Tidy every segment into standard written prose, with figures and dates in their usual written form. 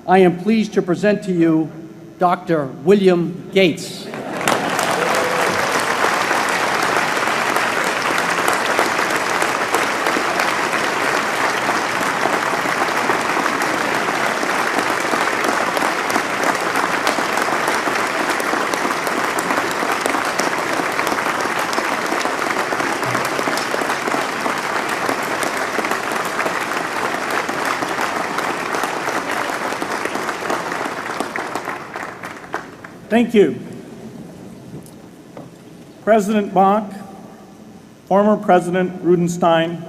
I am pleased to present to you Dr. William Gates. Thank you. President Bach, former President Rudenstein,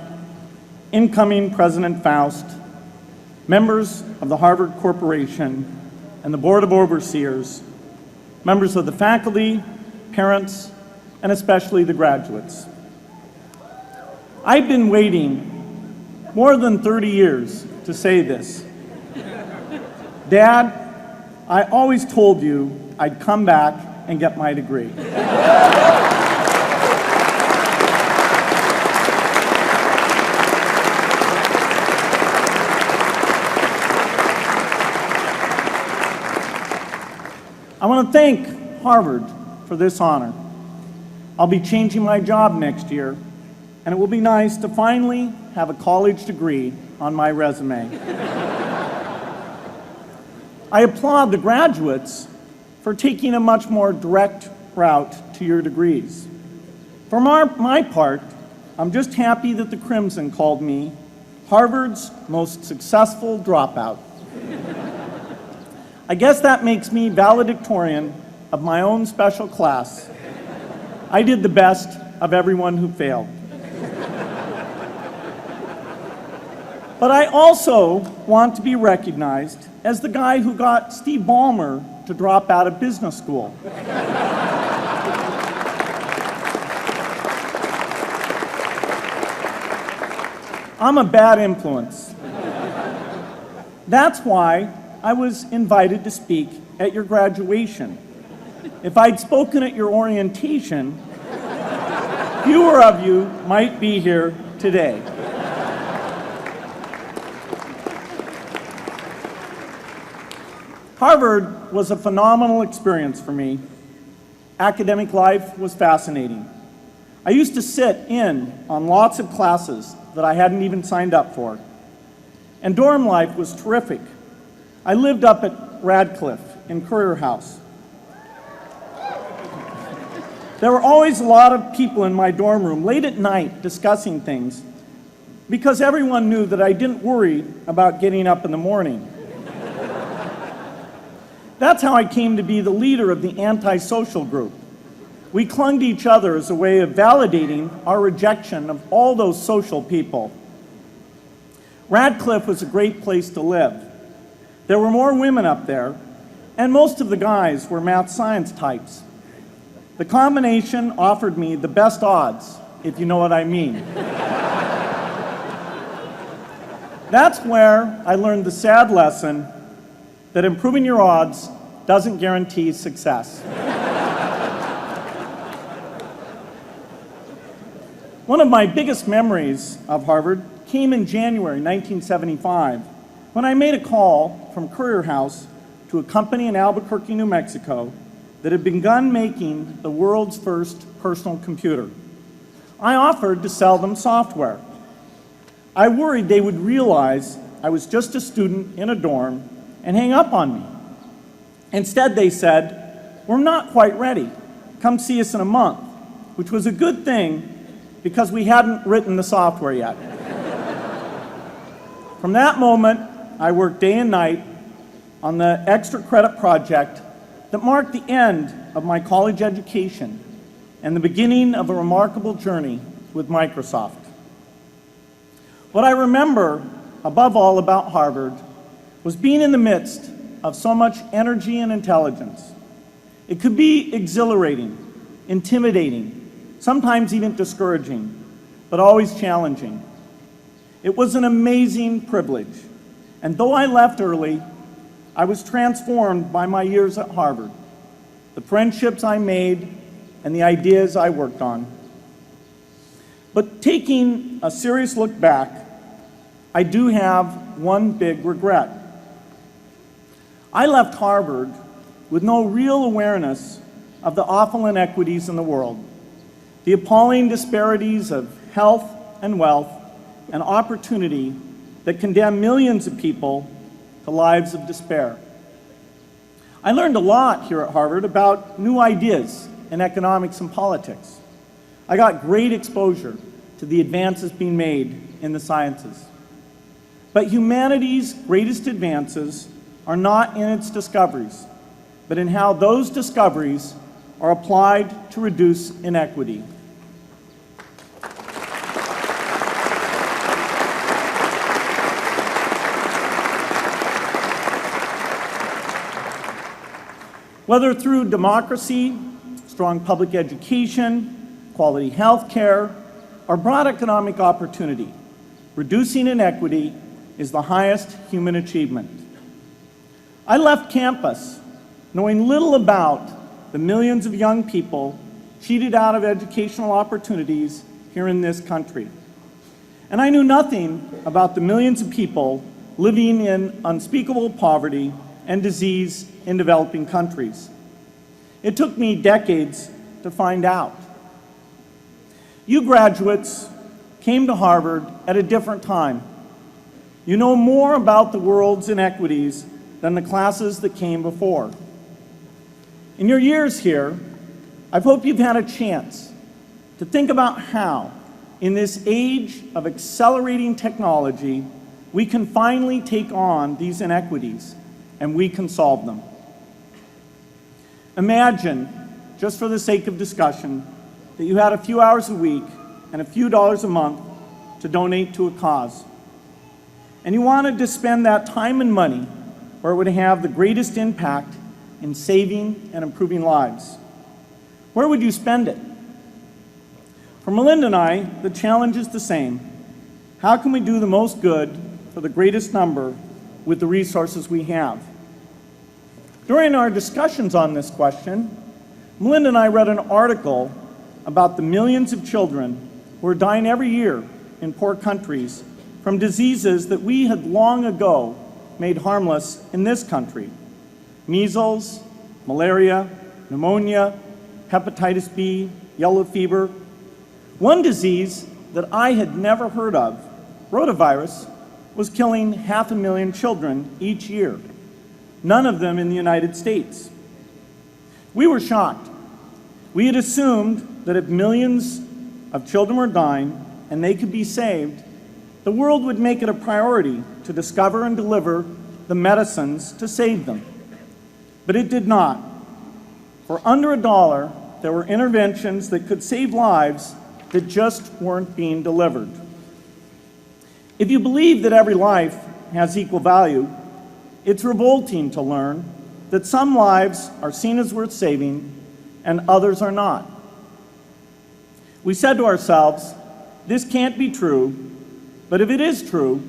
incoming President Faust, members of the Harvard Corporation and the Board of Overseers, members of the faculty, parents, and especially the graduates. I've been waiting more than 30 years to say this. Dad, I always told you I'd come back and get my degree. I want to thank Harvard for this honor. I'll be changing my job next year, and it will be nice to finally have a college degree on my resume. I applaud the graduates for taking a much more direct route to your degrees. For my part, I'm just happy that the Crimson called me Harvard's most successful dropout. I guess that makes me valedictorian of my own special class. I did the best of everyone who failed. But I also want to be recognized as the guy who got Steve Ballmer to drop out of business school. I'm a bad influence. That's why I was invited to speak at your graduation. If I'd spoken at your orientation, fewer of you might be here today. Harvard was a phenomenal experience for me. Academic life was fascinating. I used to sit in on lots of classes that I hadn't even signed up for. And dorm life was terrific. I lived up at Radcliffe in Currier House. There were always a lot of people in my dorm room late at night discussing things because everyone knew that I didn't worry about getting up in the morning. That's how I came to be the leader of the antisocial group. We clung to each other as a way of validating our rejection of all those social people. Radcliffe was a great place to live. There were more women up there, and most of the guys were math science types. The combination offered me the best odds, if you know what I mean. That's where I learned the sad lesson that improving your odds doesn't guarantee success. One of my biggest memories of Harvard came in January 1975 when I made a call from Currier House to a company in Albuquerque, New Mexico that had begun making the world's first personal computer. I offered to sell them software. I worried they would realize I was just a student in a dorm and hang up on me. Instead, they said, "We're not quite ready. Come see us in a month," which was a good thing because we hadn't written the software yet. From that moment, I worked day and night on the extra credit project that marked the end of my college education and the beginning of a remarkable journey with Microsoft. What I remember above all about Harvard was being in the midst of so much energy and intelligence. It could be exhilarating, intimidating, sometimes even discouraging, but always challenging. It was an amazing privilege, and though I left early, I was transformed by my years at Harvard, the friendships I made, and the ideas I worked on. But taking a serious look back, I do have one big regret. I left Harvard with no real awareness of the awful inequities in the world, the appalling disparities of health and wealth and opportunity that condemn millions of people to lives of despair. I learned a lot here at Harvard about new ideas in economics and politics. I got great exposure to the advances being made in the sciences. But humanity's greatest advances are not in its discoveries, but in how those discoveries are applied to reduce inequity. Whether through democracy, strong public education, quality health care, or broad economic opportunity, reducing inequity is the highest human achievement. I left campus knowing little about the millions of young people cheated out of educational opportunities here in this country. And I knew nothing about the millions of people living in unspeakable poverty and disease in developing countries. It took me decades to find out. You graduates came to Harvard at a different time. You know more about the world's inequities than the classes that came before. In your years here, I hope you've had a chance to think about how, in this age of accelerating technology, we can finally take on these inequities and we can solve them. Imagine, just for the sake of discussion, that you had a few hours a week and a few dollars a month to donate to a cause. And you wanted to spend that time and money where it would have the greatest impact in saving and improving lives. Where would you spend it? For Melinda and I, the challenge is the same. How can we do the most good for the greatest number with the resources we have? During our discussions on this question, Melinda and I read an article about the millions of children who are dying every year in poor countries from diseases that we had long ago made harmless in this country: measles, malaria, pneumonia, hepatitis B, yellow fever. One disease that I had never heard of, rotavirus, was killing 500,000 children each year, none of them in the United States. We were shocked. We had assumed that if millions of children were dying and they could be saved, the world would make it a priority to discover and deliver the medicines to save them. But it did not. For under $1, there were interventions that could save lives that just weren't being delivered. If you believe that every life has equal value, it's revolting to learn that some lives are seen as worth saving and others are not. We said to ourselves, this can't be true, but if it is true,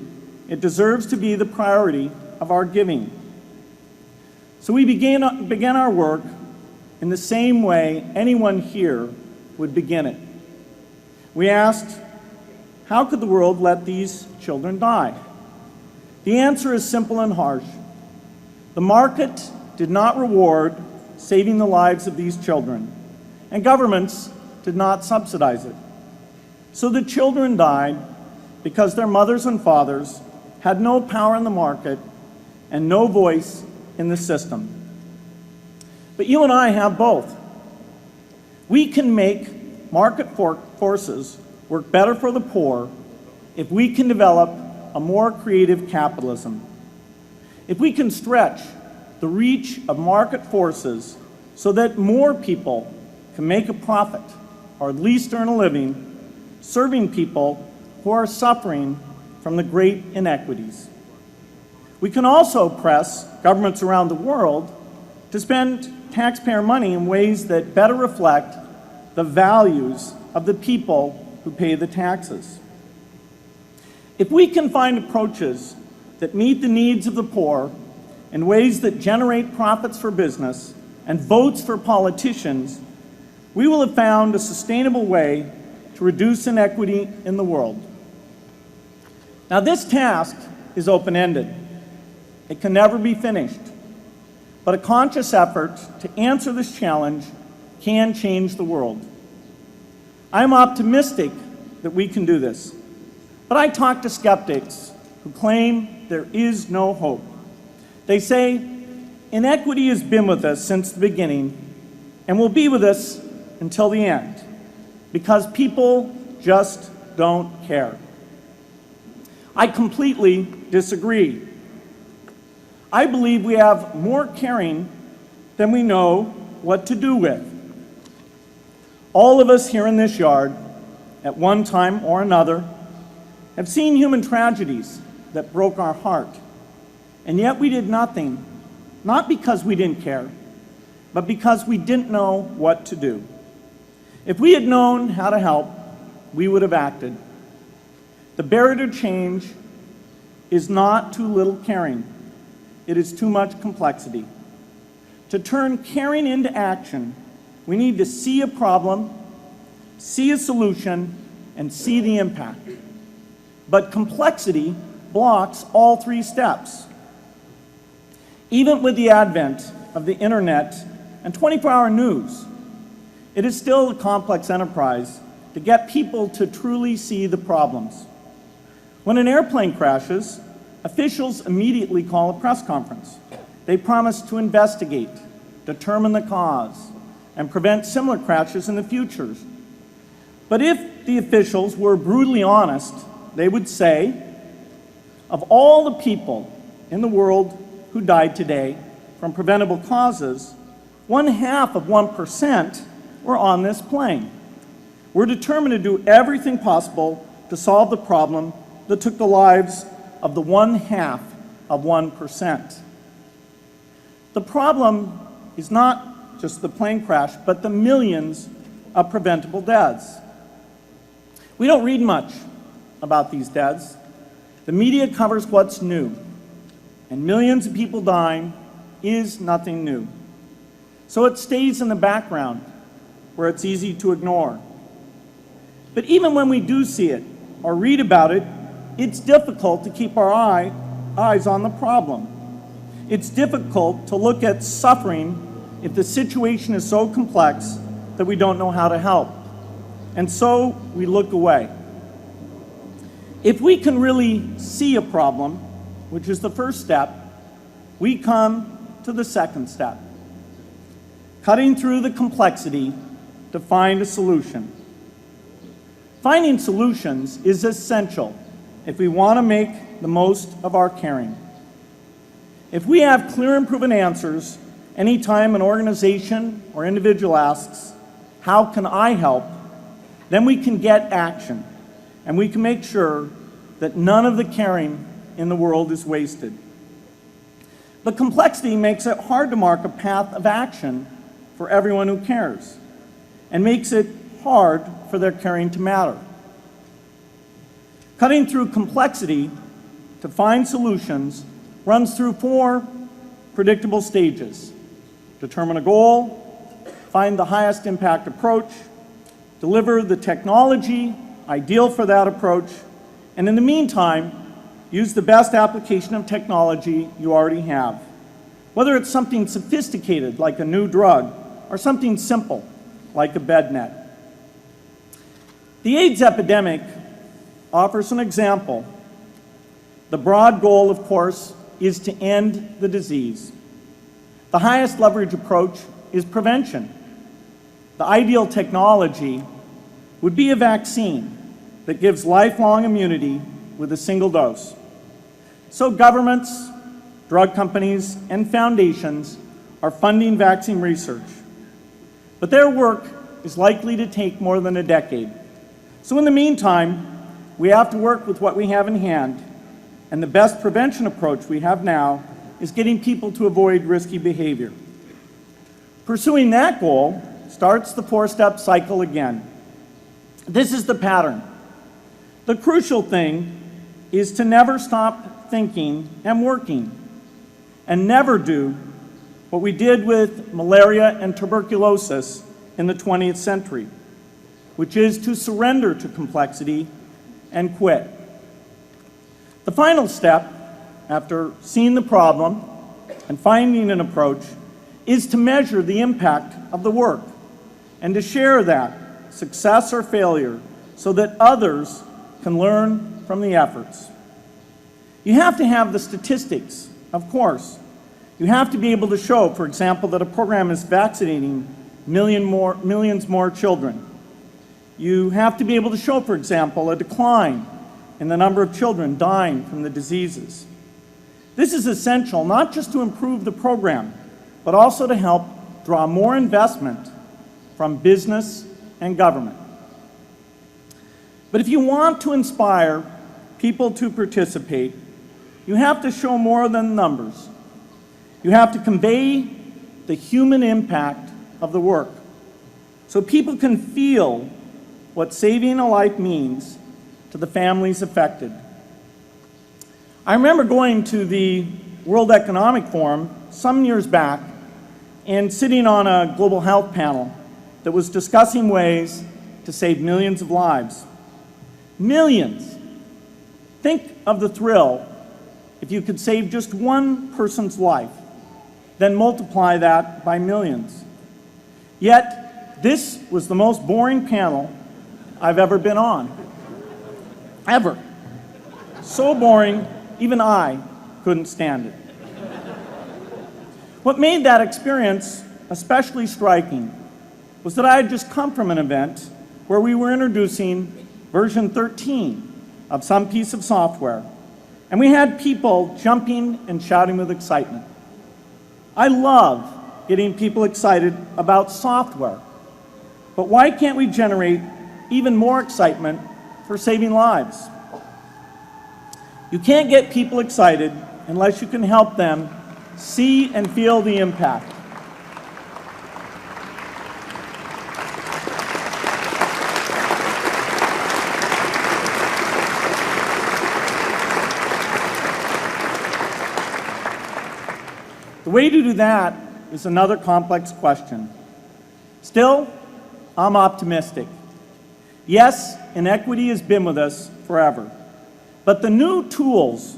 it deserves to be the priority of our giving. So we began our work in the same way anyone here would begin it. We asked, how could the world let these children die? The answer is simple and harsh. The market did not reward saving the lives of these children, and governments did not subsidize it. So the children died because their mothers and fathers had no power in the market and no voice in the system. But you and I have both. We can make market forces work better for the poor if we can develop a more creative capitalism. If we can stretch the reach of market forces so that more people can make a profit or at least earn a living serving people who are suffering from the great inequities. We can also press governments around the world to spend taxpayer money in ways that better reflect the values of the people who pay the taxes. If we can find approaches that meet the needs of the poor in ways that generate profits for business and votes for politicians, we will have found a sustainable way to reduce inequity in the world. Now, this task is open-ended. It can never be finished. but a conscious effort to answer this challenge can change the world. I'm optimistic that we can do this, but I talk to skeptics who claim there is no hope. They say, inequity has been with us since the beginning and will be with us until the end, because people just don't care. I completely disagree. I believe we have more caring than we know what to do with. All of us here in this yard, at one time or another, have seen human tragedies that broke our heart, and yet we did nothing, not because we didn't care, but because we didn't know what to do. If we had known how to help, we would have acted. The barrier to change is not too little caring. It is too much complexity. To turn caring into action, we need to see a problem, see a solution, and see the impact. But complexity blocks all three steps. Even with the advent of the internet and 24-hour news, it is still a complex enterprise to get people to truly see the problems. When an airplane crashes, officials immediately call a press conference. They promise to investigate, determine the cause, and prevent similar crashes in the future. But if the officials were brutally honest, they would say, of all the people in the world who died today from preventable causes, 0.5% were on this plane. We're determined to do everything possible to solve the problem that took the lives of the 0.5%. The problem is not just the plane crash, but the millions of preventable deaths. We don't read much about these deaths. The media covers what's new, and millions of people dying is nothing new. So it stays in the background where it's easy to ignore. But even when we do see it or read about it, it's difficult to keep our eyes on the problem. It's difficult to look at suffering if the situation is so complex that we don't know how to help. And so we look away. If we can really see a problem, which is the first step, we come to the second step, cutting through the complexity to find a solution. Finding solutions is essential if we want to make the most of our caring. If we have clear and proven answers anytime an organization or individual asks, how can I help? Then we can get action, and we can make sure that none of the caring in the world is wasted. But complexity makes it hard to mark a path of action for everyone who cares, and makes it hard for their caring to matter. Cutting through complexity to find solutions runs through 4 predictable stages. Determine a goal, find the highest impact approach, deliver the technology ideal for that approach, and in the meantime, use the best application of technology you already have. Whether it's something sophisticated like a new drug or something simple like a bed net. The AIDS epidemic offers an example. The broad goal, of course, is to end the disease. The highest leverage approach is prevention. The ideal technology would be a vaccine that gives lifelong immunity with a single dose. So governments, drug companies, and foundations are funding vaccine research. But their work is likely to take more than a decade. So in the meantime, we have to work with what we have in hand, and the best prevention approach we have now is getting people to avoid risky behavior. Pursuing that goal starts the 4-step cycle again. This is the pattern. The crucial thing is to never stop thinking and working, and never do what we did with malaria and tuberculosis in the 20th century, which is to surrender to complexity and quit. The final step, after seeing the problem, and finding an approach is to measure the impact of the work and to share that, success or failure, so that others can learn from the efforts. You have to have the statistics, of course. You have to be able to show, for example, that a program is vaccinating millions more children. You have to be able to show, for example, a decline in the number of children dying from the diseases. This is essential not just to improve the program, but also to help draw more investment from business and government. But if you want to inspire people to participate, you have to show more than numbers. You have to convey the human impact of the work so people can feel what saving a life means to the families affected. I remember going to the World Economic Forum some years back and sitting on a global health panel that was discussing ways to save millions of lives. Millions! Think of the thrill if you could save just one person's life, then multiply that by millions. Yet, this was the most boring panel I've ever been on. Ever. So boring, even I couldn't stand it. What made that experience especially striking was that I had just come from an event where we were introducing version 13 of some piece of software, and we had people jumping and shouting with excitement. I love getting people excited about software, but why can't we generate even more excitement for saving lives? You can't get people excited unless you can help them see and feel the impact. The way to do that is another complex question. Still, I'm optimistic. Yes, inequity has been with us forever, but the new tools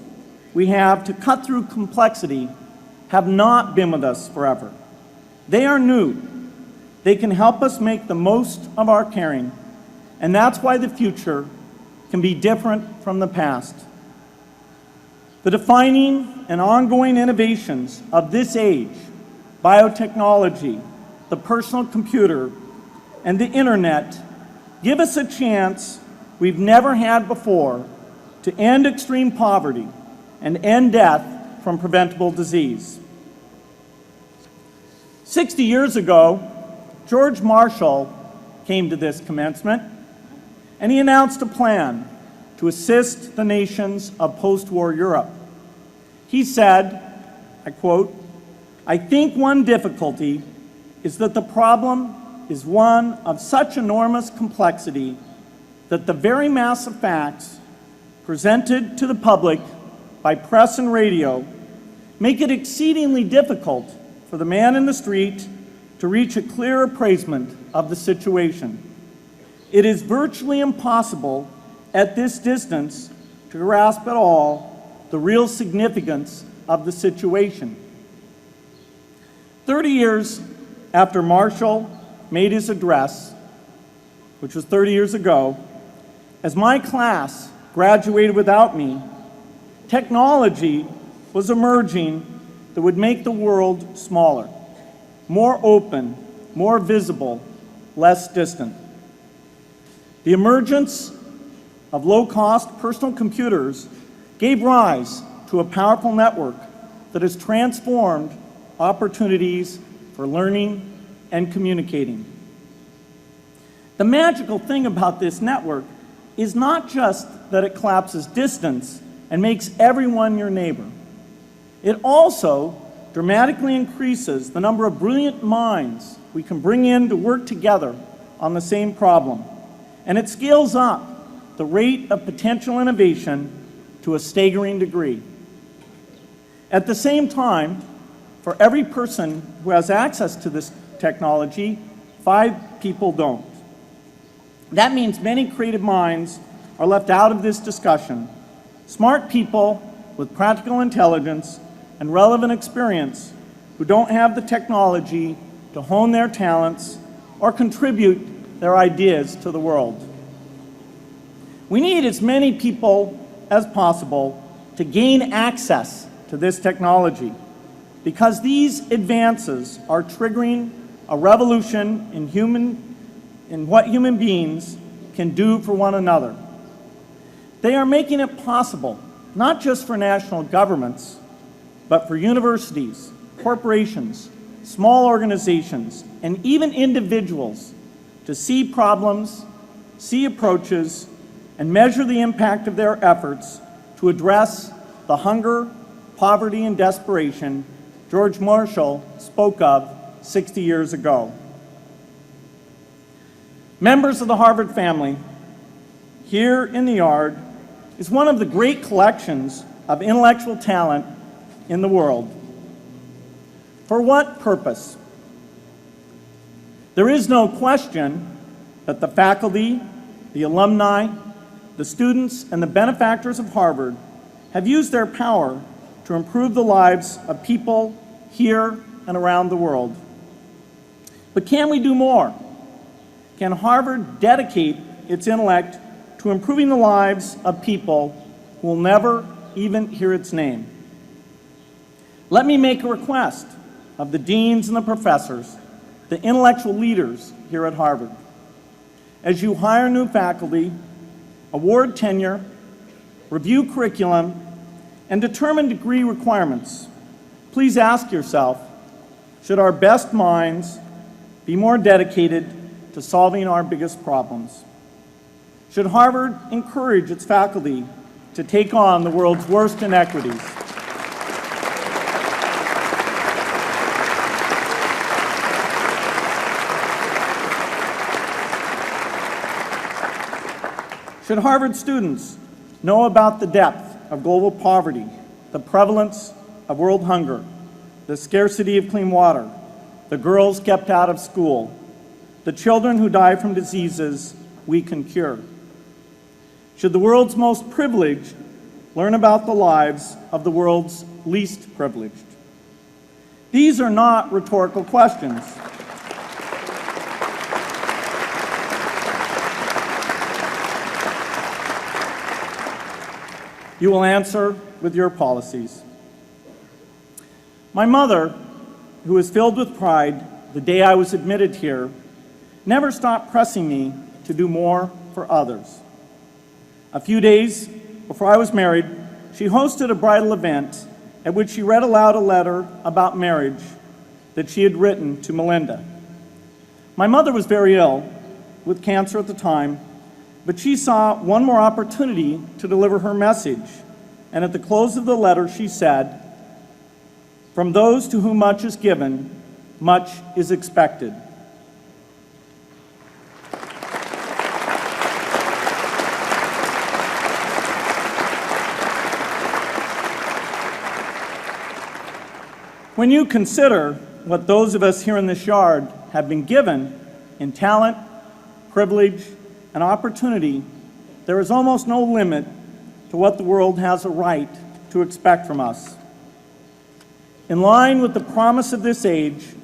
we have to cut through complexity have not been with us forever. They are new. They can help us make the most of our caring, and that's why the future can be different from the past. The defining and ongoing innovations of this age, biotechnology, the personal computer, and the internet, give us a chance we've never had before to end extreme poverty and end death from preventable disease. 60 years ago, George Marshall came to this commencement, and he announced a plan to assist the nations of post-war Europe. He said, I quote, "I think one difficulty is that the problem is one of such enormous complexity that the very mass of facts presented to the public by press and radio make it exceedingly difficult for the man in the street to reach a clear appraisement of the situation. It is virtually impossible at this distance to grasp at all the real significance of the situation." 30 years after Marshall made his address, which was 30 years ago, as my class graduated without me, technology was emerging that would make the world smaller, more open, more visible, less distant. The emergence of low-cost personal computers gave rise to a powerful network that has transformed opportunities for learning and communicating. The magical thing about this network is not just that it collapses distance and makes everyone your neighbor. It also dramatically increases the number of brilliant minds we can bring in to work together on the same problem. And it scales up the rate of potential innovation to a staggering degree. At the same time, for every person who has access to this technology, 5 people don't. That means many creative minds are left out of this discussion. Smart people with practical intelligence and relevant experience who don't have the technology to hone their talents or contribute their ideas to the world. We need as many people as possible to gain access to this technology because these advances are triggering a revolution in what human beings can do for one another. They are making it possible, not just for national governments, but for universities, corporations, small organizations, and even individuals to see problems, see approaches, and measure the impact of their efforts to address the hunger, poverty, and desperation George Marshall spoke of 60 years ago. Members of the Harvard family, here in the yard is one of the great collections of intellectual talent in the world. For what purpose? There is no question that the faculty, the alumni, the students, and the benefactors of Harvard have used their power to improve the lives of people here and around the world. But can we do more? Can Harvard dedicate its intellect to improving the lives of people who will never even hear its name? Let me make a request of the deans and the professors, the intellectual leaders here at Harvard. As you hire new faculty, award tenure, review curriculum, and determine degree requirements, please ask yourself, should our best minds be more dedicated to solving our biggest problems? Should Harvard encourage its faculty to take on the world's worst inequities? Should Harvard students know about the depth of global poverty, the prevalence of world hunger, the scarcity of clean water, the girls kept out of school, the children who die from diseases we can cure? Should the world's most privileged learn about the lives of the world's least privileged? These are not rhetorical questions. You will answer with your policies. My mother, who was filled with pride the day I was admitted here, never stopped pressing me to do more for others. A few days before I was married, she hosted a bridal event at which she read aloud a letter about marriage that she had written to Melinda. My mother was very ill, with cancer at the time, but she saw one more opportunity to deliver her message, and at the close of the letter she said, "From those to whom much is given, much is expected." When you consider what those of us here in this yard have been given in talent, privilege, and opportunity, there is almost no limit to what the world has a right to expect from us. In line with the promise of this age,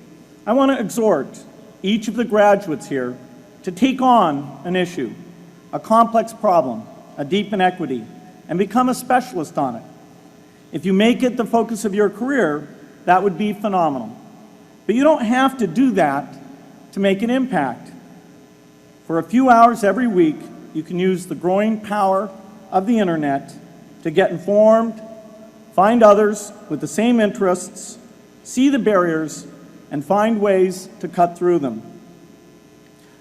I want to exhort each of the graduates here to take on an issue, a complex problem, a deep inequity, and become a specialist on it. If you make it the focus of your career, that would be phenomenal. But you don't have to do that to make an impact. For a few hours every week, you can use the growing power of the internet to get informed, find others with the same interests, see the barriers, and find ways to cut through them.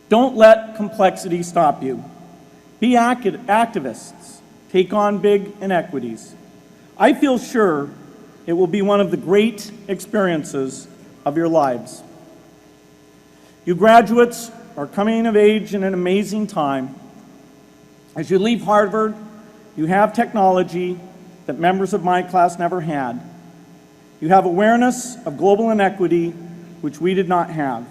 Don't let complexity stop you. Be activists. Take on big inequities. I feel sure it will be one of the great experiences of your lives. You graduates are coming of age in an amazing time. As you leave Harvard, you have technology that members of my class never had. You have awareness of global inequity, which we did not have.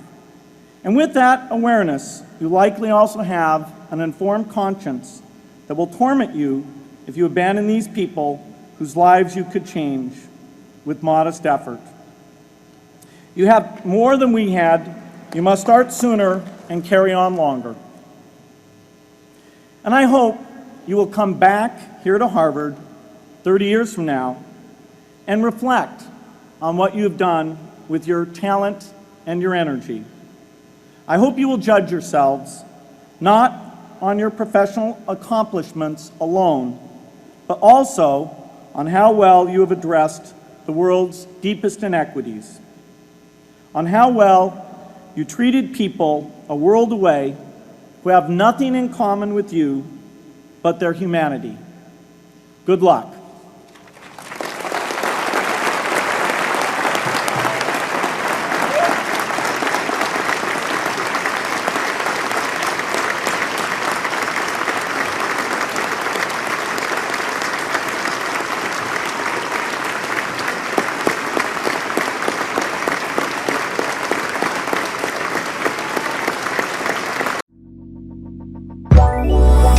And with that awareness, you likely also have an informed conscience that will torment you if you abandon these people whose lives you could change. with modest effort. You have more than we had. You must start sooner and carry on longer. And I hope you will come back here to Harvard 30 years from now and reflect on what you have done with your talent and your energy. I hope you will judge yourselves not on your professional accomplishments alone, but also on how well you have addressed the world's deepest inequities, on how well you treated people a world away who have nothing in common with you but their humanity. Good luck.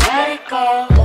Let it go.